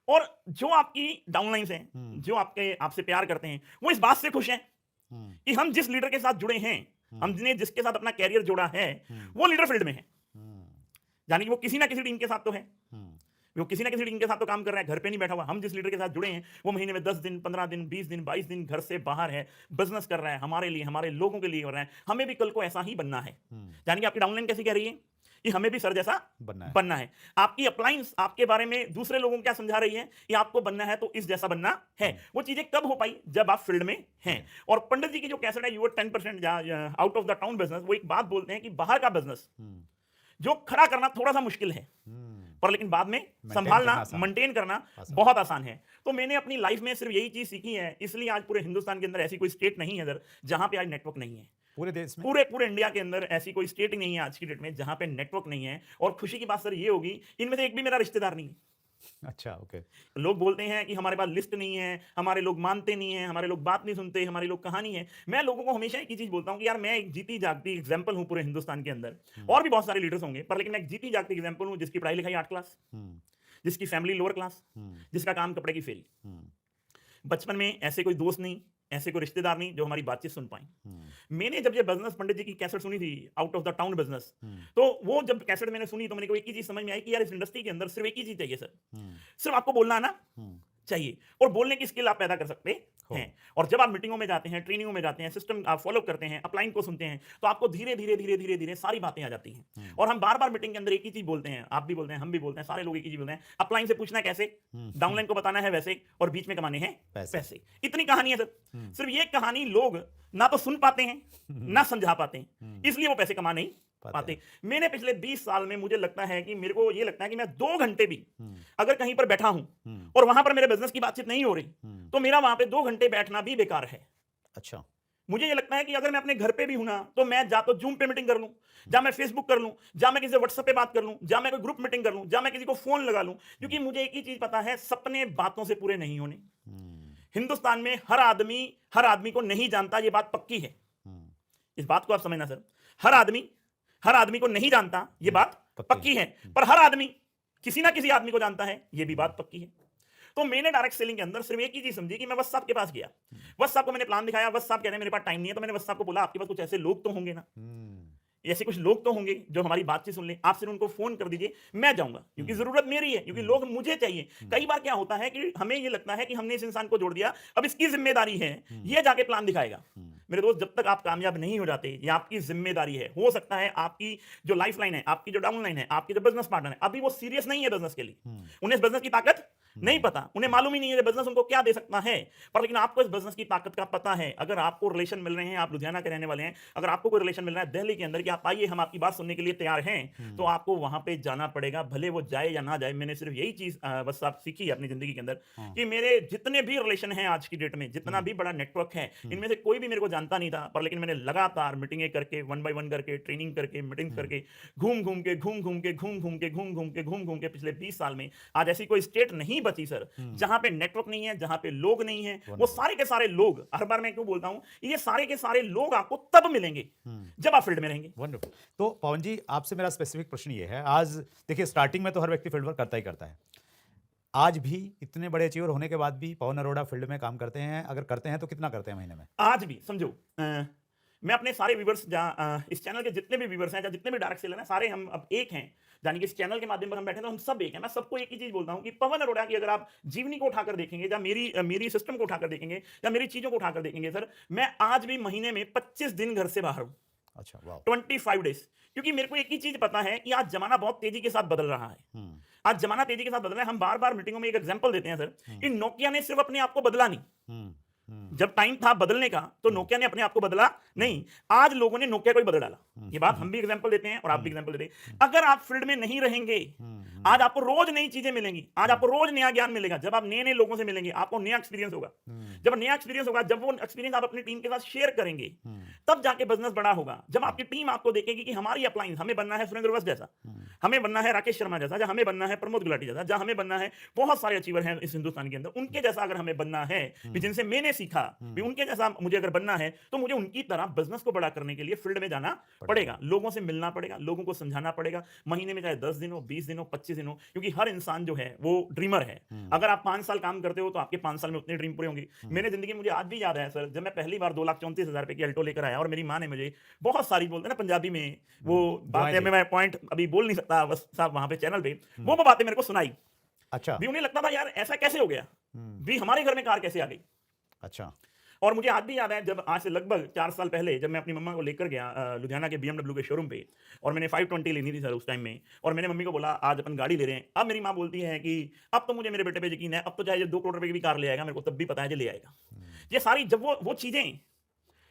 और जो आपकी डाउनलाइंस हैं, जो आपसे प्यार करते हैं, वो इस बात से खुश हैं कि हम जिस लीडर के साथ जुड़े हैं, हमने जिसके साथ अपना कैरियर जोड़ा है, वो लीडर फील्ड में है। यानी कि वो किसी ना किसी टीम के साथ तो है, वो किसी ना किसी टीम के साथ तो काम कर रहा है, घर पे नहीं बैठा हुआ। हम जिस लीडर के साथ जुड़े हैं वो महीने में 10 दिन, 15 दिन, 20 दिन, 22 दिन घर से बाहर है, बिजनेस कर रहा है, हमारे लिए, हमारे लोगों के लिए कर रहा है। हमें भी कल को ऐसा ही बनना है। यानी कि आपकी डाउनलाइन कैसी कह रही है कि हमें भी सर जैसा बनना है। आपकी अपलाइंस आपके बारे में दूसरे लोगों को क्या समझा रही है कि आपको बनना है तो इस जैसा बनना है। वो चीजें कब हो पाई? जब आप फील्ड में हैं। और पंडित जी की जो कैसेट है your 10% out of the town business, वो एक बात बोलते हैं कि बाहर का बिजनेस जो खड़ा करना थोड़ा सा मुश्किल है, पर लेकिन बाद में संभालना, मेंटेन करना बहुत आसान है। तो मैंने अपनी लाइफ में सिर्फ यही चीज सीखी है, इसलिए आज पूरे हिंदुस्तान के अंदर ऐसी कोई स्टेट नहीं है जहां पे आज नेटवर्क नहीं है। पूरे देश में, पूरे इंडिया के अंदर ऐसी कोई स्टेट ही नहीं है आज की डेट में जहां पे नेटवर्क नहीं है। और खुशी की बात सर ये होगी, इनमें से एक भी मेरा रिश्तेदार नहीं है। अच्छा, ओके। लोग बोलते हैं कि हमारे पास लिस्ट नहीं है, हमारे लोग मानते नहीं है, हमारे लोग बात नहीं सुनते, हमारे लोग कहानी है। मैं लोगों को हमेशा एक ही चीज बोलता हूं कि यार मैं एक जीती जागती एग्जांपल हूं पूरे हिंदुस्तान के अंदर। और भी बहुत सारे लीडर्स होंगे, पर लेकिन मैं एक जीती जागती एग्जांपल हूं जिसकी पढ़ाई लिखाई 8 क्लास, जिसकी फैमिली लोअर क्लास, जिसका काम कपड़े की फेरी। बचपन में ऐसे कोई दोस्त नहीं, ऐसे कोई रिश्तेदार नहीं जो हमारी बातचीत सुन पाए। मैंने जब ये बिजनेस पंडित जी की कैसेट सुनी थी out of the town business, तो वो जब कैसेट मैंने सुनी तो मेरे को एक ही चीज समझ में आई कि यार इस इंडस्ट्री के अंदर सिर्फ एक ही चीज चाहिए सर, सिर्फ आपको बोलना आना चाहिए और बोलने की स्किल आप पैदा कर सकते हैं। और जब आप मीटिंगों में जाते हैं, ट्रेनिंगों में जाते हैं, सिस्टम आप फॉलो करते हैं, अपलाइन को सुनते हैं, तो आपको धीरे धीरे सारी बातें आ जाती हैं। और हम बार बार मीटिंग के अंदर एक ही चीज बोलते हैं, आप भी बोलते हैं, हम भी बोलते हैं, सारे लोग एक ही चीज बोलते हैं, अपलाइन से पूछना कैसे, डाउनलाइन को बताना है वैसे, और बीच में कमाने हैं पैसे। इतनी कहानी है सर। सिर्फ ये कहानी लोग ना तो सुन पाते हैं ना समझा पाते हैं, इसलिए वो पैसे कमा नहीं पाते। मैंने पिछले 20 साल में, मुझे लगता है कि मेरे को ये लगता है कि मैं 2 घंटे भी अगर कहीं पर बैठा हूं और वहां पर मेरे बिजनेस की बातचीत नहीं हो रही तो मेरा वहां पे 2 घंटे बैठना भी बेकार है। अच्छा, मुझे ये लगता है कि अगर मैं अपने घर पे भी हूं ना, तो मैं जा तो जूम पे मीटिंग कर लूं, जा मैं फेसबुक कर लूं, जा मैं किसी से व्हाट्सएप पे बात कर लूं, जा मैं कोई ग्रुप मीटिंग कर लूं, जा मैं किसी को फोन लगा लूं, क्योंकि मुझे एक ही चीज पता है, सपने बातों से पूरे नहीं होने। हिंदुस्तान में हर आदमी को नहीं जानता, ये बात पक्की है। इस बात को आप समझना सर, हर आदमी को नहीं जानता, ये बात पक्की है, पर हर आदमी किसी ना किसी आदमी को जानता है, ये भी बात पक्की है। तो मैंने डायरेक्ट सेलिंग के अंदर सिर्फ एक ही चीज समझी कि मैं वत्स साहब के पास गया, वत्स साहब को मैंने प्लान दिखाया, वत्स साहब कह रहे हैं मेरे पास टाइम नहीं है, तो मैंने वत्स साहब को बोला आपके पास कुछ ऐसे लोग तो होंगे ना, ऐसे कुछ लोग तो होंगे जो हमारी बातचीत सुन ले, आप सिर्फ उनको फोन कर दीजिए, मैं जाऊंगा, क्योंकि जरूरत मेरी है, क्योंकि लोग मुझे चाहिए। कई बार क्या होता है कि हमें ये लगता है कि हमने इस इंसान को जोड़ दिया, अब इसकी जिम्मेदारी है, ये जाके प्लान दिखाएगा। मेरे दोस्त, जब तक आप कामयाब नहीं हो जाते, ये आपकी जिम्मेदारी है। हो सकता है आपकी जो लाइफ लाइन है, आपकी जो डाउन लाइन है, आपकी जो बिजनेस पार्टनर है, अभी वो सीरियस नहीं है बिजनेस के लिए, उन्हें इस बिजनेस की ताकत नहीं पता, उन्हें मालूम ही नहीं है बिजनेस उनको क्या दे सकता है। पर लेकिन आपको इस बिजनेस की ताकत का पता है। अगर आपको रिलेशन मिल रहे हैं, आप लुधियाना के रहने वाले हैं, अगर आपको कोई रिलेशन मिल रहा है दिल्ली के अंदर कि आप आइए हम आपकी बात सुनने के लिए तैयार हैं, तो आपको वहां पे जाना पड़ेगा, भले वो जाए या ना जाए। मैंने सिर्फ यही चीज बस आप सीखी है अपनी जिंदगी के अंदर कि मेरे जितने भी रिलेशन हैं आज की डेट में, जितना भी बड़ा नेटवर्क है, इनमें से कोई भी मेरे को जानता नहीं था, पर लेकिन मैंने लगातार मीटिंगें करके, 1 बाय 1 करके, ट्रेनिंग करके, मीटिंग करके, घूम घूम के पिछले 20 साल में आज ऐसी कोई स्टेट नहीं बची सर जहां पे नेटवर्क नहीं है, जहां पे लोग नहीं है। वो सारे के सारे लोग, हर बार मैं क्यों बोलता हूं, ये सारे के सारे लोग आपको तब मिलेंगे जब आप फील्ड में रहेंगे। वंडरफुल। तो पवन जी, आपसे मेरा स्पेसिफिक प्रश्न ये है, आज देखिए स्टार्टिंग में तो हर व्यक्ति फील्ड वर्क करता ही करता है। आज भी इतने बड़े अचीवर होने के बाद भी पवन अरोड़ा फील्ड में काम करते हैं? अगर करते हैं तो कितना करते हैं महीने में? आज भी समझो, मैं अपने सारे व्यूवर्स, इस चैनल के जितने भी व्यूवर्स हैं, जितने भी डायरेक्ट सेलर हैं, सारे हम अब एक हैं। यानी कि इस चैनल के माध्यम पर हम बैठे तो हम सब एक हैं। मैं सबको एक ही चीज बोलता हूं कि पवन अरोड़ा की अगर आप जीवनी को उठाकर देखेंगे, या मेरी सिस्टम को उठाकर देखेंगे, या मेरी चीजों को उठाकर देखेंगे सर, मैं आज भी महीने में 25 दिन घर से बाहर हूं। अच्छा, वाह। 25 डेज। क्योंकि मेरे को एक ही चीज पता है कि आज जमाना बहुत तेजी के साथ बदल रहा है। आज जमाना तेजी के साथ बदल रहा है। हम बार बार मीटिंगों में एक एग्जांपल देते हैं सर कि नोकिया ने सिर्फ अपने आप को बदला नहीं। जब टाइम था बदलने का तो नोकिया ने अपने आप को बदला नहीं, आज लोगों ने नोकिया को ही बदल डाला। ये बात हम भी एग्जांपल देते हैं और आप भी एग्जांपल देते हैं। अगर आप फील्ड में नहीं रहेंगे, आज आपको रोज नई चीजें मिलेंगी, आज आपको रोज नया ज्ञान मिलेगा। जब आप नए नए लोगों से मिलेंगे, आपको नया एक्सपीरियंस होगा। जब नया एक्सपीरियंस होगा, जब वो एक्सपीरियंस आप अपनी टीम के साथ शेयर करेंगे, तब जाके बिजनेस बड़ा होगा। जब आपकी टीम आपको देखेगी कि हमारी अपलाइन, हमें बनना है सुरेंद्र वस्त जैसा, हमें बनना है राकेश शर्मा जैसा, जहां हमें बनना है प्रमोद गुलाटी जैसा, जहां हमें बनना है बहुत सारे अचीवर हैं इस हिंदुस्तान के अंदर, उनके जैसा अगर हमें बनना है, जिनसे मैंने सीखा, उनके जैसा मुझे अगर बनना है, तो मुझे उनकी तरह बिजनेस को बड़ा करने के लिए फील्ड में जाना पड़ेगा, लोगों से मिलना पड़ेगा, लोगों को समझाना पड़ेगा। महीने में चाहे 10 दिन हो, 20 दिन हो, 25 दिन हो, क्योंकि हर इंसान जो है वो ड्रीमर है। अगर आप 5 साल काम करते हो तो आपके 5 साल में उतने ड्रीम पूरे होंगे। मेरे जिंदगी में मुझे आज भी याद है सर, जब मैं पहली बार 2,34,000 रुपए की अल्टो लेकर आया और मेरी माँ ने मुझे बहुत सारी, बोलते हैं ना पंजाबी में, वो बातें, मैं पॉइंट अभी बोल नहीं सकता बस साहब वहां पे चैनल पे, वो बातें मेरे को सुनाई। अच्छा। भी उन्हें लगता था यार ऐसा कैसे हो गया, भी हमारे घर में कार कैसे आ गई। अच्छा। और मुझे आज भी याद है, जब आज से लगभग 4 साल पहले जब मैं अपनी मम्मा को लेकर गया लुधियाना के BMW के शोरूम पे, और मैंने 520 लेनी थी सर उस टाइम में, और मैंने मम्मी को बोला आज अपन गाड़ी ले रहे हैं। अब मेरी माँ बोलती है कि अब तो मुझे मेरे बेटे पे यकीन है, अब तो चाहे ये 2 करोड़ रुपए की भी कार ले आएगा, मेरे को तब भी पता है जो ले आएगा। ये सारी जब वो चीजें,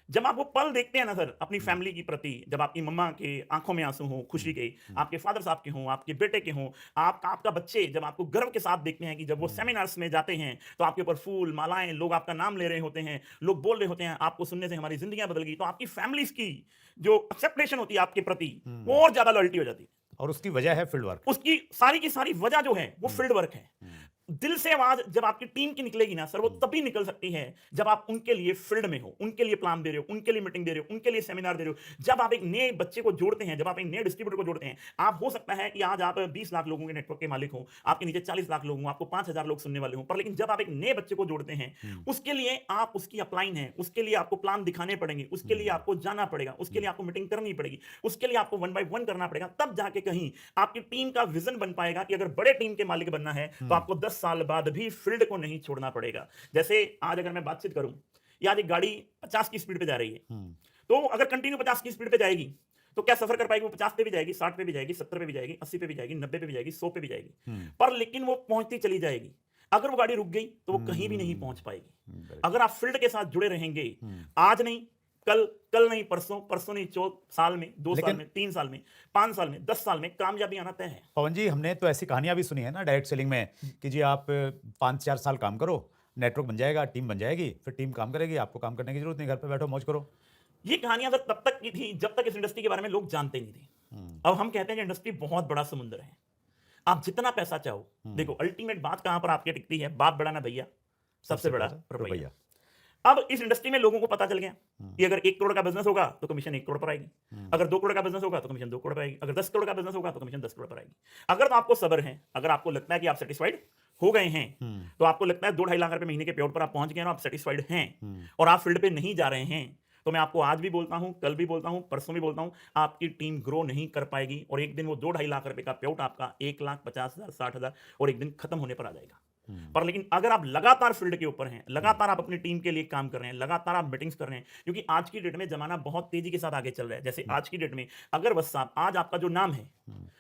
जब आप वो पल देखते हैं ना सर अपनी फैमिली की प्रति, जब आपकी मम्मा के आंखों में आंसू हो खुशी के, आपके फादर साहब के हों, आपके बेटे के हों, आपका बच्चे जब आपको गर्व के साथ देखते हैं कि जब वो सेमिनार्स में जाते हैं तो आपके ऊपर फूल मालाएं, लोग आपका नाम ले रहे होते हैं, लोग बोल रहे होते हैं आपको सुनने से हमारी जिंदगियां बदल गई, तो आपकी फैमिली की जो एक्सेप्टेशन होती है आपके प्रति, वो और ज्यादा लॉयल्टी हो जाती है। और उसकी वजह है फील्ड वर्क। उसकी सारी की सारी वजह जो है वो फील्ड वर्क है। दिल से आवाज जब आपकी टीम की निकलेगी ना सर, वो तभी निकल सकती है जब आप उनके लिए फील्ड में हो, उनके लिए प्लान दे रहे हो, उनके लिए मीटिंग दे रहे हो, उनके लिए सेमिनार दे रहे हो। जब आप एक नए बच्चे को जोड़ते हैं, जब आप एक नए डिस्ट्रीब्यूटर को जोड़ते हैं, आप हो सकता है कि आज आप 20 लाख लोगों के नेटवर्क के मालिक हो, आपके नीचे 40 लाख लोग हो, आपको 5,000 लोग सुनने वाले हो, पर लेकिन जब आप एक नए बच्चे को जोड़ते हैं, उसके लिए आप उसकी अपलाइन है, उसके लिए आपको प्लान दिखाने पड़ेंगे, उसके लिए आपको जाना पड़ेगा, उसके लिए आपको मीटिंग करनी पड़ेगी, उसके लिए आपको 1 बाय 1 करना पड़ेगा, तब जाके कहीं आपकी टीम का विजन बन पाएगा कि अगर बड़े टीम के मालिक बनना है तो आपको 10 साल बाद भी फील्ड को नहीं छोड़ना पड़ेगा। जैसे आज अगर मैं बातचीत करूं, या आज एक गाड़ी 50 की स्पीड पे जा रही है, तो अगर कंटिन्यू 50 की स्पीड पे जाएगी तो क्या सफर कर पाएगी? वो 50 पे भी जाएगी, 60 पे भी जाएगी, 70 पे भी जाएगी, 80 पे भी जाएगी, 90 पे भी जाएगी, 100 पे भी जाएगी, पर लेकिन वो पहुंचती चली जाएगी। अगर वो गाड़ी रुक गई तो वो कहीं भी नहीं पहुंच पाएगी। अगर आप फील्ड के साथ जुड़े रहेंगे, आज नहीं कल नहीं परसों, परसों नहीं 4 साल में, 2 साल में, 3 साल में, 5 साल में, 10 साल में कामयाबी आना तय है। पवन जी, हमने तो ऐसी कहानियां भी सुनी है ना डायरेक्ट सेलिंग में कि जी आप 5-4 साल काम करो, नेटवर्क बन जाएगा, टीम बन जाएगी, फिर टीम काम करेगी, आपको काम करने की जरूरत नहीं, घर पे बैठो मौज करो। ये कहानियां सर तब तक की थी जब तक इस इंडस्ट्री के बारे में लोग जानते नहीं थे। अब हम कहते हैं कि इंडस्ट्री बहुत बड़ा समुद्र है, आप जितना पैसा चाहो। देखो अल्टीमेट बात कहां पर आपकी टिकती है, बाप बड़ा ना भैया, सबसे बड़ा रुपया। अब इस इंडस्ट्री में लोगों को पता चल गया कि अगर 1 करोड़ का बिजनेस होगा तो कमीशन 1 करोड़ पर आएगी, अगर 2 करोड़ का बिजनेस होगा तो कमीशन 2 करोड़ पर आएगी, अगर 10 करोड़ का बिजनेस होगा तो कमीशन 10 करोड़ पर आएगी। अगर तो आपको सब्र है, अगर आपको लगता है कि आप सेटिस्फाइड हो गए हैं, तो आपको लगता है 2-2.5 लाख रुपए महीने के पेड़ पर आप पहुंच गए हैं, आप सेटिस्फाइड हैं और आप फील्ड पे नहीं जा रहे हैं, तो मैं आपको आज भी बोलता हूं, कल भी बोलता हूं, परसों भी बोलता हूं, आपकी टीम ग्रो नहीं कर पाएगी और एक दिन वो 2-2.5 लाख रुपए का पेआउट आपका 1,50,000, 60,000 और एक दिन खत्म होने पर आ जाएगा। पर लेकिन अगर आप लगातार फील्ड के ऊपर हैं, लगातार आप अपनी टीम के लिए काम कर रहे हैं, लगातार आप मीटिंग्स कर रहे हैं, क्योंकि आज की डेट में जमाना बहुत तेजी के साथ आगे चल रहा है। जैसे आज की डेट में अगर बस साहब आज आपका जो नाम है,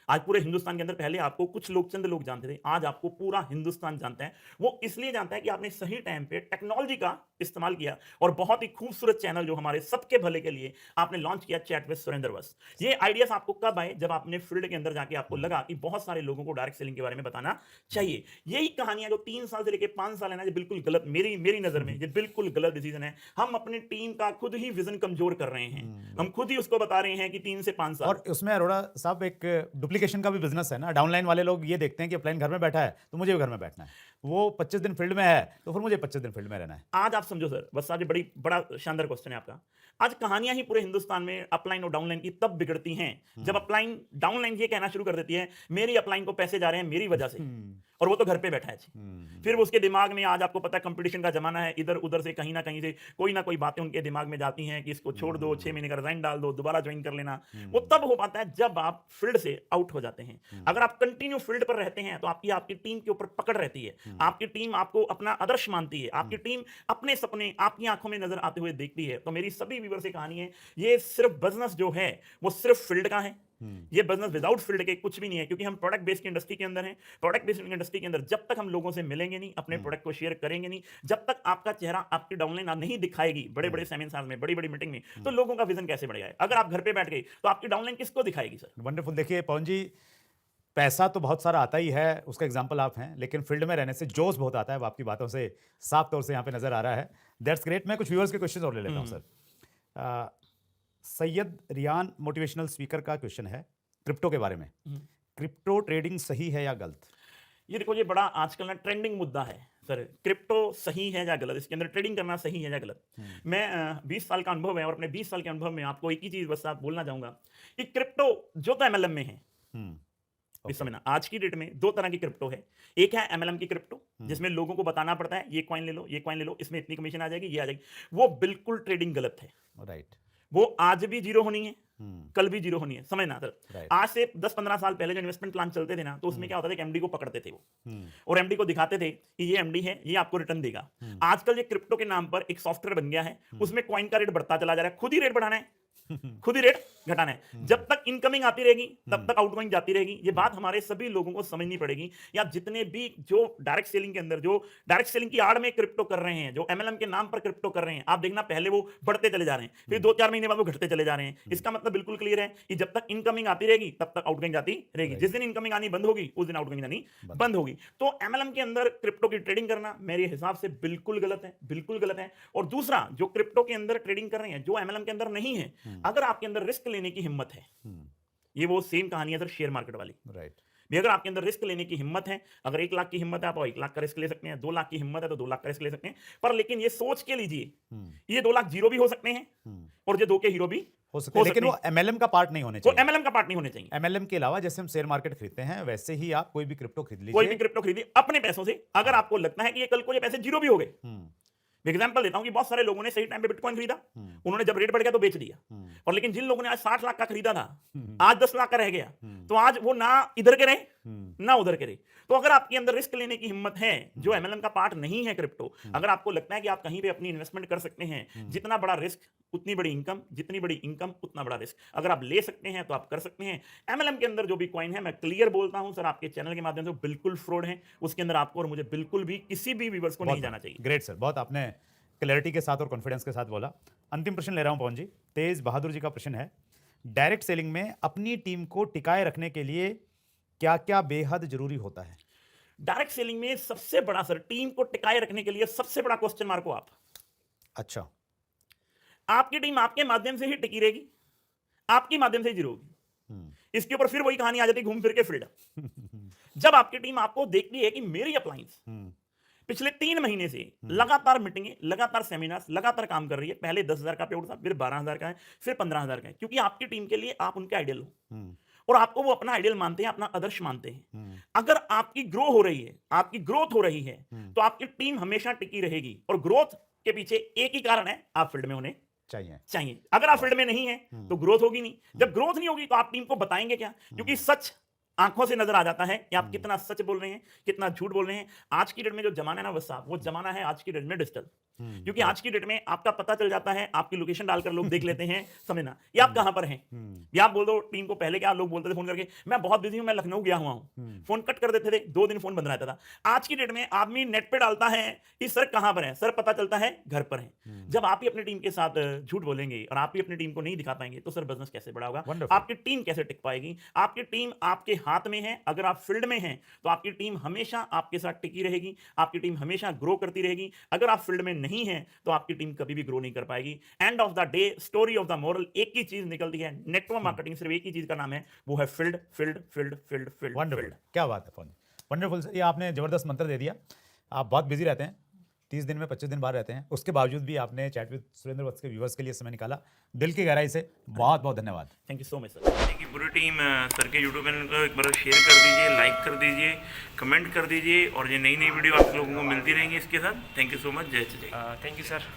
आज पूरे हिंदुस्तान के अंदर पहले आपको कुछ लोग, चंद लोग जानते थे, आज आपको पूरा हिंदुस्तान जानता है। वो इसलिए जानता है कि आपने सही टाइम पे टेक्नोलॉजी का इस्तेमाल किया और बहुत ही खूबसूरत चैनल जो हमारे सबके भले के लिए आपने लॉन्च किया, चैट विद सुरेंद्र वस। ये आइडियाज आपको कब आए? जब आपने फील्ड के अंदर जाके आपको लगा कि बहुत सारे लोगों को डायरेक्ट सेलिंग के बारे में बताना चाहिए। यही कहानियां जो 3 साल से लेकर 5 साल है ना, ये बिल्कुल गलत, मेरी नजर में ये बिल्कुल गलत डिसीजन है। हम अपनी टीम का खुद ही विजन कमजोर कर रहे हैं, हम खुद ही उसको बता रहे हैं कि 3 से 5 साल। और उसमें अरोड़ा साहब एक डुप्लीकेशन का भी बिजनेस है ना। डाउनलाइन वाले लोग ये देखते हैं कि अपलाइन घर में बैठा है तो मुझे भी घर में बैठना है, वो 25 दिन फील्ड में है तो फिर मुझे 25 दिन फील्ड में रहना है। आज आप समझो सर, बस आज ये बड़ा शानदार क्वेश्चन है आपका। आज कहानियां ही पूरे हिंदुस्तान में अपलाइन और डाउनलाइन की तब बिगड़ती हैं जब अपलाइन डाउनलाइन ये कहना शुरू कर देती है मेरी अपलाइन को पैसे जा रहे हैं मेरी वजह से, और वो तो घर पे बैठा है जी। फिर उसके दिमाग में, आज आपको पता है कंपटीशन का जमाना है, इधर उधर से कहीं ना कहीं से कोई ना कोई बातें उनके दिमाग में जाती हैं कि इसको छोड़ दो, 6 महीने का रिजाइन डाल दो, दोबारा ज्वाइन कर लेना। वो तब हो पाता है जब आप फील्ड से आउट हो जाते हैं। अगर आप कंटिन्यू फील्ड पर रहते हैं तो आपकी टीम के ऊपर पकड़ रहती है, आपकी टीम आपको अपना आदर्श मानती है, आपकी टीम अपने सपने आपकी आंखों में नजर आते हुए देखती है। तो मेरी सभी व्यूअर से कहानी है, ये सिर्फ बिजनेस जो है वो सिर्फ फील्ड का है। ये बिजनेस विदाउट फील्ड के कुछ भी नहीं है, क्योंकि हम प्रोडक्ट बेस्ड इंडस्ट्री के अंदर हैं। प्रोडक्ट बेस्ड इंडस्ट्री के अंदर जब तक हम लोगों से मिलेंगे नहीं, अपने प्रोडक्ट को शेयर करेंगे नहीं, जब तक आपका चेहरा आपकी डाउनलाइन नहीं दिखाएगी बड़े बड़े सेमिनार में, बड़ी बड़ी मीटिंग में, तो लोगों का विजन कैसे बढ़ेगा? अगर आप घर पे बैठ गए तो आपकी डाउनलाइन किसको दिखाएगी सर? वंडरफुल। देखिए पवन जी, पैसा तो बहुत सारा आता ही है, उसका एग्जाम्पल आप हैं, लेकिन फील्ड में रहने से जोश बहुत आता है, वो आपकी बातों से साफ तौर से यहाँ पे नजर आ रहा है। That's great. मैं कुछ व्यूअर्स के क्वेश्चन और ले लेता हूँ sir. Syed Riyan motivational speaker का क्वेश्चन है क्रिप्टो के बारे में। क्रिप्टो ट्रेडिंग सही है या गलत? ये देखो, ये बड़ा आजकल ना ट्रेंडिंग मुद्दा है सर। क्रिप्टो सही है या गलत, इसके अंदर ट्रेडिंग करना सही है या गलत? मैं 20 साल का अनुभव है और अपने 20 साल के अनुभव में आपको एक ही चीज बस आप बोलना चाहूंगा कि क्रिप्टो जो तो एमएलएम में है, इस समय ना आज की डेट में 2 तरह की क्रिप्टो है। एक है एमएलएम की क्रिप्टो, जिसमें लोगों को बताना पड़ता है ये कॉइन ले लो, ये कॉइन ले लो, इसमें इतनी कमीशन आ जाएगी, ये आ जाएगी। वो बिल्कुल ट्रेडिंग गलत है। राइट। वो आज भी जीरो होनी है, कल भी जीरो होनी है, समझना सर। Right. आज से 10-15 साल पहले जो इन्वेस्टमेंट प्लान चलते थे ना, तो उसमें क्या होता था कि एमडी को पकड़ते थे वो, और एमडी को दिखाते थे कि ये एमडी है, ये आपको रिटर्न देगा। आजकल ये क्रिप्टो के नाम पर एक सॉफ्टवेयर बन गया है, उसमें कॉइन का रेट बढ़ता चला जा रहा है, खुद ही रेट बढ़ाना है, खुद ही रेट घटाना है। जब तक इनकमिंग आती रहेगी तब तक आउटगोइंग जाती रहेगी। ये बात हमारे सभी लोगों को समझनी पड़ेगी। या जितने भी जो डायरेक्ट सेलिंग के अंदर, जो डायरेक्ट सेलिंग की आड़ में क्रिप्टो कर रहे हैं, जो एमएलएम के नाम पर क्रिप्टो कर रहे हैं, आप देखना पहले वो बढ़ते चले जा रहे हैं, फिर 2-4 महीने बाद वो घटते चले जा रहे हैं। इसका मतलब बिल्कुल क्लियर है कि जब तक इनकमिंग आती रहेगी तब तक आउटगोइंग जाती रहेगी। जिस दिन इनकमिंग आनी बंद होगी उस दिन आउटगोइंग आनी बंद होगी। तो एमएलएम के अंदर क्रिप्टो की ट्रेडिंग करना मेरे हिसाब से बिल्कुल गलत है, बिल्कुल गलत है। और दूसरा, जो क्रिप्टो के अंदर ट्रेडिंग कर रहे हैं, जो एमएलएम के अंदर नहीं है, अगर आपके अंदर रिस्क लेने की हिम्मत है, ये वो सेम कहानी है सर शेयर मार्केट वाली। राइट। भी अगर आपके अंदर रिस्क लेने की हिम्मत है, अगर 1 लाख की हिम्मत है, आप 1 लाख का रिस्क ले सकते हैं, 2 लाख की हिम्मत है तो 2 लाख का रिस्क ले सकते हैं। पर लेकिन ये सोच के लीजिए, ये 2 लाख जीरो भी हो सकते हैं और ये 2 के हीरो भी हो सकते हैं, लेकिन वो एमएलएम का पार्ट नहीं होने चाहिए। एमएलएम का पार्ट नहीं होने चाहिए। एमएलएम के अलावा जैसे हम शेयर मार्केट खरीदते हैं वैसे ही आप कोई भी क्रिप्टो खरीद लीजिए, कोई भी क्रिप्टो खरीदिए अपने पैसों से। अगर आपको लगता है कि ये कल को ये पैसे जीरो भी हो गए, एग्जाम्पल देता हूं कि बहुत सारे लोगों ने सही टाइम पे बिटकॉइन खरीदा, उन्होंने जब रेट बढ़ गया तो बेच दिया। और लेकिन जिन लोगों ने आज 60 लाख का खरीदा था, आज 10 लाख का रह गया, तो आज वो ना इधर के रहे ना उधर के रहे। तो अगर आपके अंदर रिस्क लेने की हिम्मत है, जो एमएलएम का पार्ट नहीं है क्रिप्टो, अगर आपको लगता है कि आप कहीं पे अपनी इन्वेस्टमेंट कर सकते हैं, जितना बड़ा रिस्क उतनी बड़ी इनकम, जितनी बड़ी इनकम उतना बड़ा रिस्क, अगर आप ले सकते हैं तो आप कर सकते हैं। एमएलएम के अंदर जो भी कॉइन है, मैं क्लियर बोलता हूं सर, आपके चैनल के माध्यम से बिल्कुल फ्रॉड है। उसके अंदर आपको और मुझे बिल्कुल भी किसी भी व्यूअर्स को नहीं जाना चाहिए। ग्रेट सर, बहुत आपने क्लैरिटी के साथ और कॉन्फिडेंस के साथ बोला। अंतिम प्रश्न ले रहा हूं पवन जी। तेज बहादुर जी का प्रश्न है, डायरेक्ट सेलिंग में अपनी टीम को टिकाए रखने के लिए क्या क्या बेहद जरूरी होता है? डायरेक्ट सेलिंग में सबसे बड़ा सर, टीम को टिकाए रखने के लिए सबसे बड़ा क्वेश्चन मार्क हो आप। अच्छा। आपकी टीम आपके माध्यम से ही टिकी रहेगी, आपकी माध्यम से ही जीरो होगी। इसके ऊपर फिर वही कहानी आ जाती है घूम फिर के फील्ड। जब आपकी टीम आपको देखती है कि मेरी अप्लायंस पिछले 3 महीने से लगातार मीटिंगें, लगातार सेमिनार्स, लगातार काम कर रही है, पहले 10,000 का पेड़ था, फिर 12,000 का है, फिर 15,000 का है, क्योंकि आपकी टीम के लिए आप उनके आइडियल हो और आपको वो अपना आइडियल मानते हैं, अपना आदर्श मानते हैं। अगर आपकी ग्रो हो रही है, आपकी ग्रोथ हो रही है, तो आपकी टीम हमेशा टिकी रहेगी। और ग्रोथ के पीछे एक ही कारण है, आप फील्ड में होने चाहिए। अगर आप फील्ड में नहीं है तो ग्रोथ होगी नहीं। जब ग्रोथ नहीं होगी तो आप टीम को बताएंगे क्या? क्योंकि सच आंखों से नजर आ जाता है कि आप कितना सच बोल रहे हैं, कितना झूठ बोल रहे हैं। आज की डेट में जो जमाना है ना, वो जमाना है आज की डेट में डिजिटल। क्योंकि आज की डेट में आपका पता चल जाता है, आपकी लोकेशन डालकर लोग देख लेते हैं, समझना ये आप कहां पर हैं। या आप बोल दो टीम को, पहले क्या लोग बोलते थे फोन करके, मैं बहुत बिजी हूं, मैं लखनऊ गया हुआ हूं, फोन कट कर देते थे, 2 दिन फोन बंद रहता था। आज की डेट में आदमी नेट पे डालता है कि सर कहां पर है, सर पता चलता है घर पर है। जब आप ही अपनी टीम के साथ झूठ बोलेंगे और आप ही अपनी टीम को नहीं दिखा पाएंगे तो सर बिजनेस कैसे बड़ा होगा, Wonderful. आपकी टीम कैसे टिक पाएगी। आपकी टीम आपके हाथ में है। अगर आप फील्ड में हैं तो आपकी टीम हमेशा आपके साथ टिकी रहेगी, आपकी टीम हमेशा ग्रो करती रहेगी। अगर आप फील्ड में नहीं हैं तो आपकी टीम कभी भी ग्रो नहीं कर पाएगी। End of the day, story of the moral, एक ही चीज निकलती है, नेटवर्क मार्केटिंग सिर्फ एक ही चीज का नाम है, वो है field field field field field wonderful, field. क्या बात है फोन। वंडरफुल सर, ये आपने ज़बरदस्त मंत्र दे दिया। आप बहुत बिजी रहते हैं, 30 दिन में 25 दिन बाहर रहते हैं, उसके बावजूद भी आपने चैट विद सुरेंद्र वत्स के व्यूवर्स के लिए समय निकाला। दिल की गहराई से बहुत बहुत धन्यवाद। Thank you so much sir. देखिए पूरी टीम सर के यूट्यूब चैनल को एक बार शेयर कर दीजिए, लाइक कर दीजिए, कमेंट कर दीजिए, और ये नई नई वीडियो आप लोगों को मिलती रहेंगी इसके साथ। Thank you so much. जय श्री जय। Thank you sir.